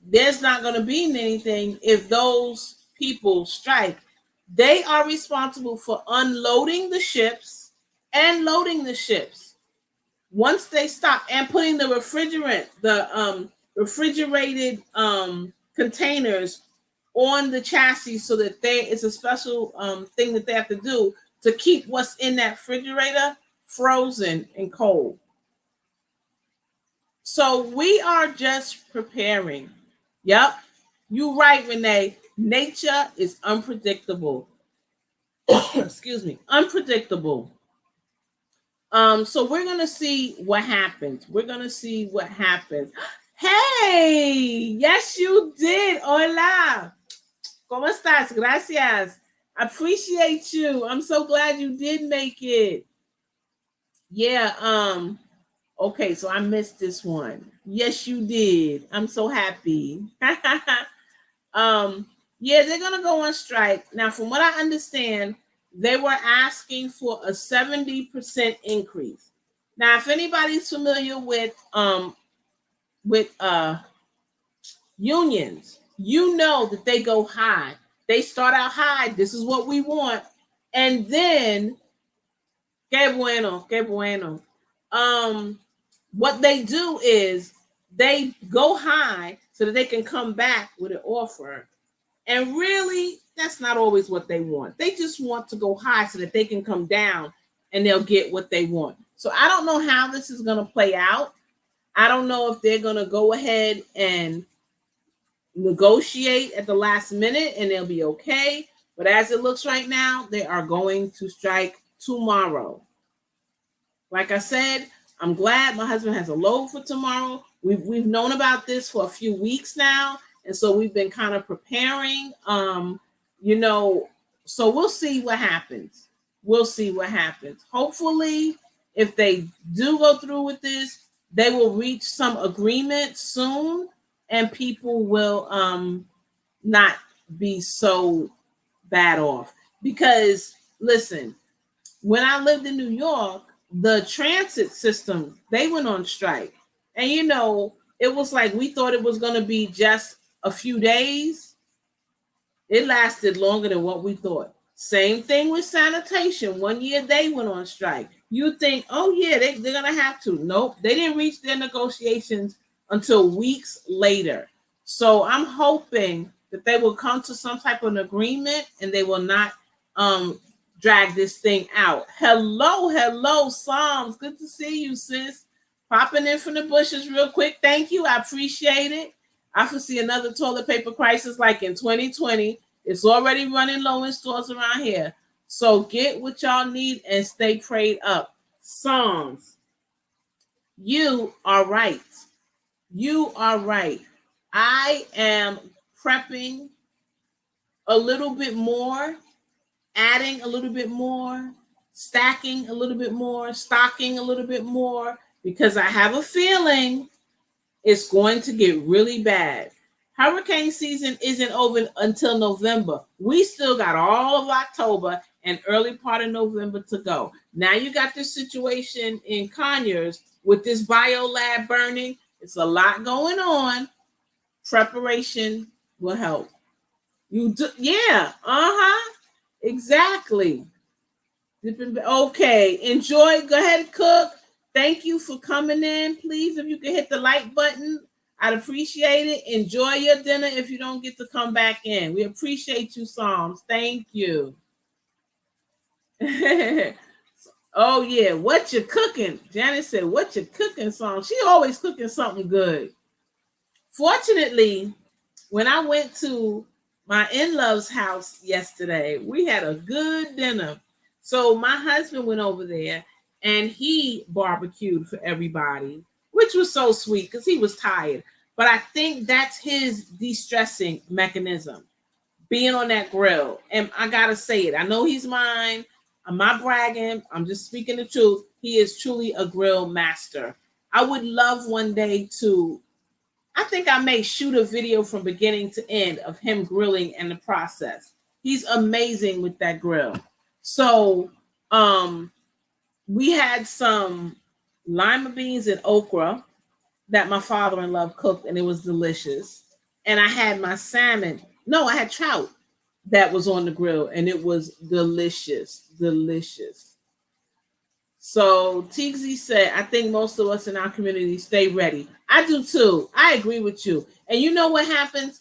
there's not going to be anything if those people strike. They are responsible for unloading the ships and loading the ships. Once they stop, and putting the refrigerated containers on the chassis, so that it's a special thing that they have to do to keep what's in that refrigerator frozen and cold. So we are just preparing. Yep, you're right, Renee. Nature is unpredictable. Excuse me, unpredictable. So we're gonna see what happens. We're gonna see what happens. Hey, yes, you did. Hola. ¿Cómo estás? Gracias. Appreciate you. I'm so glad you did make it. Yeah, okay, so I missed this one. Yes, you did. I'm so happy. um, yeah, they're gonna go on strike. Now, from what I understand, they were asking for a 70% increase. Now, if anybody's familiar with unions, you know that they go high. They start out high. This is what we want, and then que bueno, que bueno. What they do is they go high so that they can come back with an offer. And really, that's not always what they want. They just want to go high so that they can come down and they'll get what they want. So I don't know how this is going to play out. I don't know if they're going to go ahead and negotiate at the last minute and they'll be okay. But as it looks right now, they are going to strike tomorrow. Like I said, I'm glad my husband has a load for tomorrow. We've known about this for a few weeks now, and so we've been kind of preparing. You know, so we'll see what happens. We'll see what happens. Hopefully, if they do go through with this, they will reach some agreement soon, and people will not be so bad off. Because listen, when I lived in New York, the transit system, they went on strike. And you know, it was like we thought it was going to be just a few days. It lasted longer than what we thought. Same thing with sanitation. One year they went on strike. You think, oh yeah, they're going to have to. Nope, they didn't reach their negotiations until weeks later. So I'm hoping that they will come to some type of an agreement and they will not drag this thing out. Hello, Psalms. Good to see you, sis. Popping in from the bushes real quick. Thank you. I appreciate it. I foresee another toilet paper crisis like in 2020. It's already running low in stores around here. So get what y'all need and stay prayed up. Psalms, you are right. You are right. I am prepping a little bit more, adding a little bit more, stacking a little bit more, stocking a little bit more, because I have a feeling it's going to get really bad. Hurricane season isn't over until November. We still got all of October and early part of November to go. Now you got this situation in Conyers with this bio lab burning. It's a lot going on. Preparation will help. You do, yeah, exactly. Okay, enjoy. Go ahead and cook. Thank you for coming in. Please, if you can hit the like button, I'd appreciate it. Enjoy your dinner if you don't get to come back in. We appreciate you, Psalms. Thank you. Oh, yeah. What you cooking? Janice said, what you cooking, Psalms? She always cooking something good. Fortunately, when I went to my in-laws' house yesterday, we had a good dinner. So my husband went over there and he barbecued for everybody, which was so sweet because he was tired. But I think that's his de-stressing mechanism, being on that grill. And I got to say it. I know he's mine. I'm not bragging. I'm just speaking the truth. He is truly a grill master. I would love one day to, I think I may shoot a video from beginning to end of him grilling and the process. He's amazing with that grill. So we had some lima beans and okra that my father-in-law cooked, and it was delicious. And I had my salmon. No, I had trout that was on the grill, and it was delicious, delicious. So Teagsy said, I think most of us in our community stay ready. I do too. I agree with you. And you know what happens?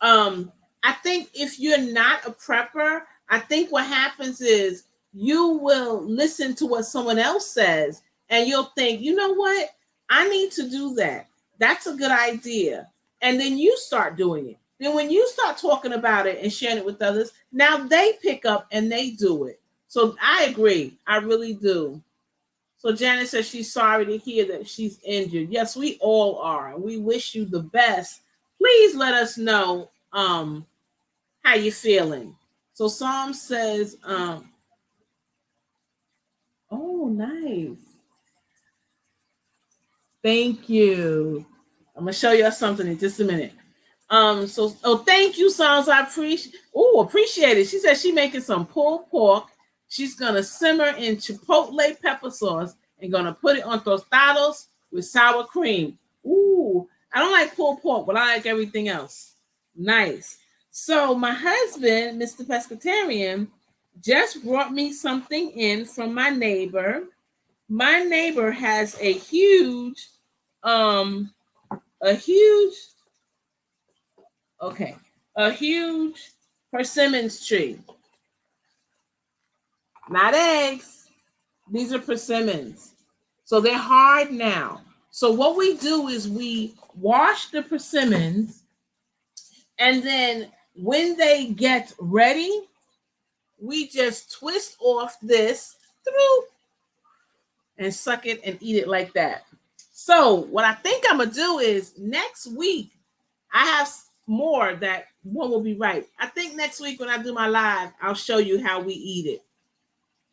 I think if you're not a prepper, I think what happens is you will listen to what someone else says and you'll think, you know what? I need to do that. That's a good idea. And then you start doing it. Then when you start talking about it and sharing it with others, now they pick up and they do it. So I agree. I really do. So Janet says she's sorry to hear that she's injured. Yes, we all are. And we wish you the best. Please let us know how you feeling. So Psalm says, oh, nice. Thank you. I'm gonna show you something in just a minute. Thank you, Psalms. I appreciate it. She said she making some pulled pork. She's gonna simmer in chipotle pepper sauce and gonna put it on tostados with sour cream. Ooh, I don't like pulled pork, but I like everything else. Nice. So my husband, Mr. Pescatarian, just brought me something in from my neighbor. My neighbor has um, a huge, okay, a huge persimmons tree. Not eggs. These are persimmons. So they're hard now. So what we do is we wash the persimmons, and then when they get ready, we just twist off this through and suck it and eat it like that. So what I think I'm gonna do is next week I have more that one will be right. I think next week when I do my live, I'll show you how we eat it.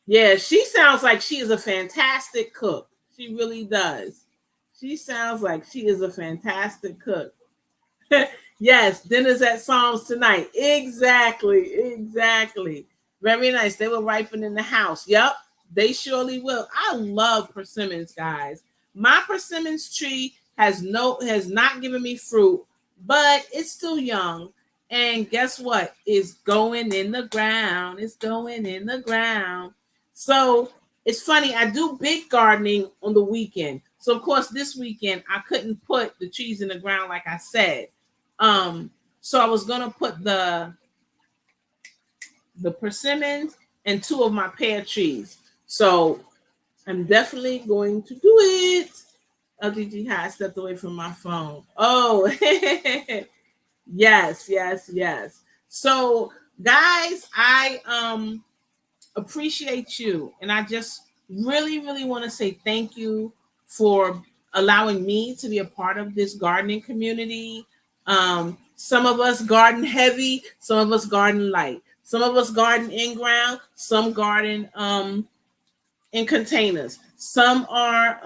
Yeah, she sounds like she is a fantastic cook. She really does. She sounds like she is a fantastic cook. Yes, dinner's at Psalms tonight. Exactly. Very nice. They will ripen in the house. Yep, they surely will. I love persimmons, guys. My persimmons tree has not given me fruit, but it's still young. And guess what? It's going in the ground. It's going in the ground. So it's funny. I do big gardening on the weekend. So of course this weekend I couldn't put the trees in the ground like I said. So I was gonna put the persimmons and two of my pear trees. So I'm definitely going to do it. LGG I stepped away from my phone. Oh, yes. So guys, I appreciate you, and I just really want to say thank you for allowing me to be a part of this gardening community. Some of us garden heavy, some of us garden light, some of us garden in ground, some garden in containers, some are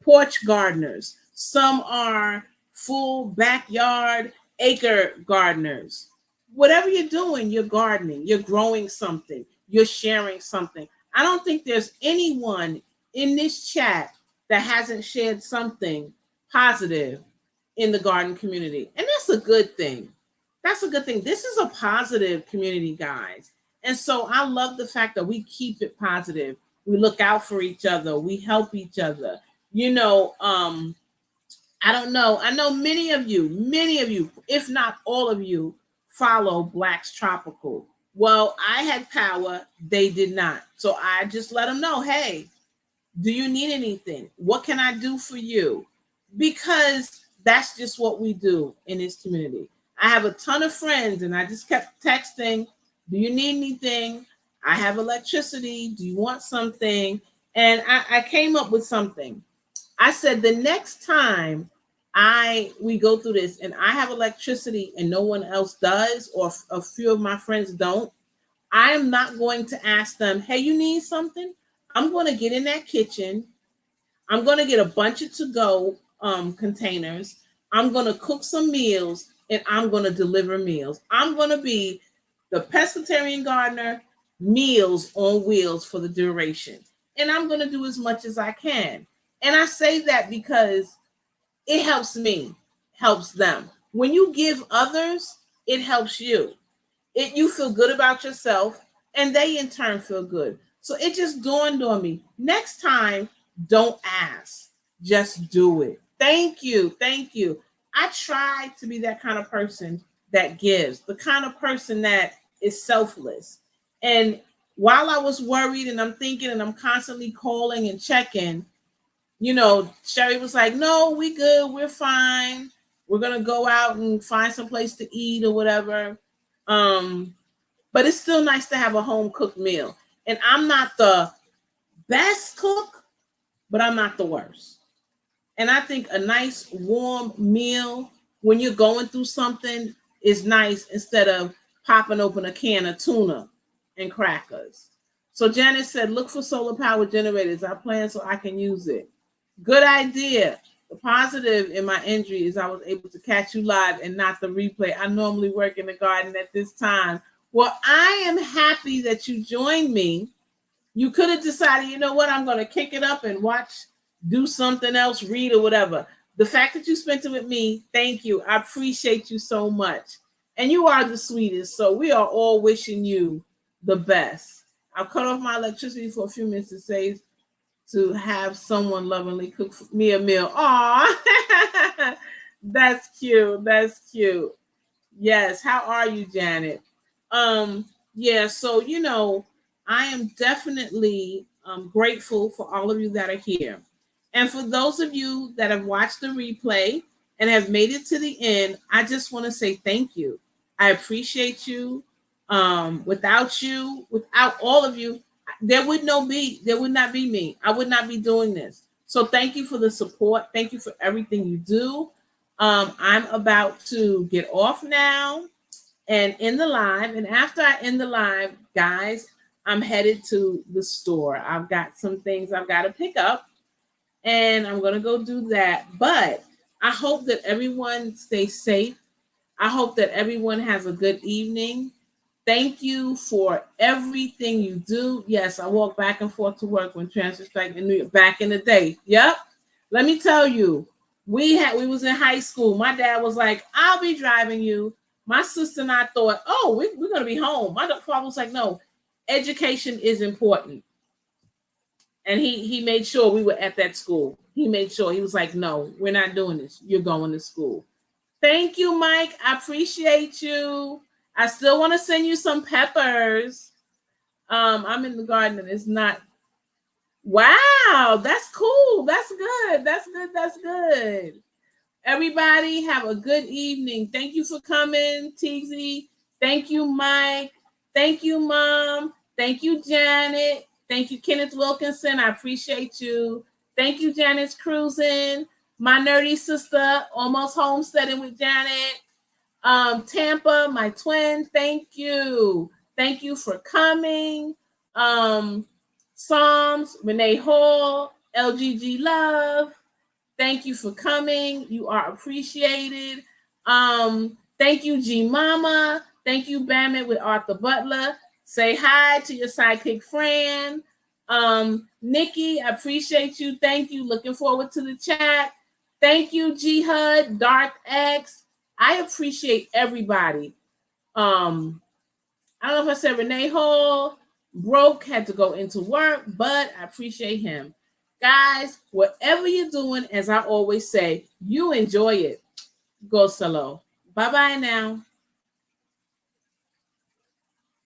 porch gardeners, some are full backyard acre gardeners. Whatever you're doing, you're gardening, you're growing something, you're sharing something. I don't think there's anyone in this chat that hasn't shared something positive in the garden community. And that's a good thing. That's a good thing. This is a positive community, guys. And so I love the fact that we keep it positive. We look out for each other. We help each other. I don't know. I know many of you, if not all of you, follow Black's Tropical. Well, I had power. They did not. So I just let them know, hey, do you need anything? What can I do for you? Because that's just what we do in this community. I have a ton of friends, and I just kept texting, do you need anything? I have electricity. Do you want something? And I came up with something. I said the next time we go through this and I have electricity and no one else does, or a few of my friends don't, I am not going to ask them, hey, you need something? I'm going to get in that kitchen. I'm going to get a bunch of to-go containers. I'm going to cook some meals, and I'm going to deliver meals. I'm going to be the pescatarian gardener, meals on wheels for the duration. And I'm going to do as much as I can. And I say that because it helps me, helps them. When you give others, it helps you. You feel good about yourself, and they in turn feel good. So it just dawned on me. Next time, don't ask. Just do it. Thank you. I try to be that kind of person that gives, the kind of person that is selfless. And while I was worried and I'm thinking and I'm constantly calling and checking, Sherry was like, no, we good. We're fine. We're going to go out and find some place to eat or whatever. But it's still nice to have a home cooked meal. And I'm not the best cook, but I'm not the worst. And I think a nice warm meal when you're going through something is nice instead of popping open a can of tuna and crackers. So Janet said, look for solar power generators. I plan so I can use it. Good idea. The positive in my injury is I was able to catch you live and not the replay. I normally work in the garden at this time. Well, I am happy that you joined me. You could have decided, you know what, I'm going to kick it up and watch, do something else, read or whatever. The fact that you spent it with me, thank you. I appreciate you so much. And you are the sweetest. So we are all wishing you the best. I'll cut off my electricity for a few minutes to say to have someone lovingly cook me a meal. Aw, that's cute. That's cute. Yes. How are you, Janet? Yeah. So, I am definitely grateful for all of you that are here. And for those of you that have watched the replay and have made it to the end, I just want to say thank you. I appreciate you. Without you, without all of you, there would not be me. I would not be doing this. So thank you for the support. Thank you for everything you do. I'm about to get off now and end the live. And after I end the live, guys, I'm headed to the store. I've got some things I've got to pick up and I'm going to go do that. But I hope that everyone stays safe. I hope that everyone has a good evening. Thank you for everything you do. Yes, I walk back and forth to work when transfer strike in New York back in the day. Yep. Let me tell you, we was in high school. My dad was like, I'll be driving you. My sister and I thought, oh, we're going to be home. My father was like, no, education is important. And he made sure we were at that school. He made sure. He was like, no, we're not doing this. You're going to school. Thank you, Mike. I appreciate you. I still want to send you some peppers. I'm in the garden and it's not. Wow, that's cool. That's good. That's good. That's good. Everybody have a good evening. Thank you for coming, Teezy. Thank you, Mike. Thank you, Mom. Thank you, Janet. Thank you, Kenneth Wilkinson. I appreciate you. Thank you, Janet's Cruising. My nerdy sister, almost homesteading with Janet. Tampa, my twin, thank you. Thank you for coming. Psalms, Renee Hall, LGG Love, thank you for coming. You are appreciated. Thank you, G Mama. Thank you, Bammit with Arthur Butler. Say hi to your sidekick Fran. Nikki, I appreciate you. Thank you. Looking forward to the chat. Thank you, G HUD, Dark X. I appreciate everybody. I don't know if I said Renee Hall, broke, had to go into work, but I appreciate him. Guys, whatever you're doing, as I always say, you enjoy it. Go solo. Bye-bye now.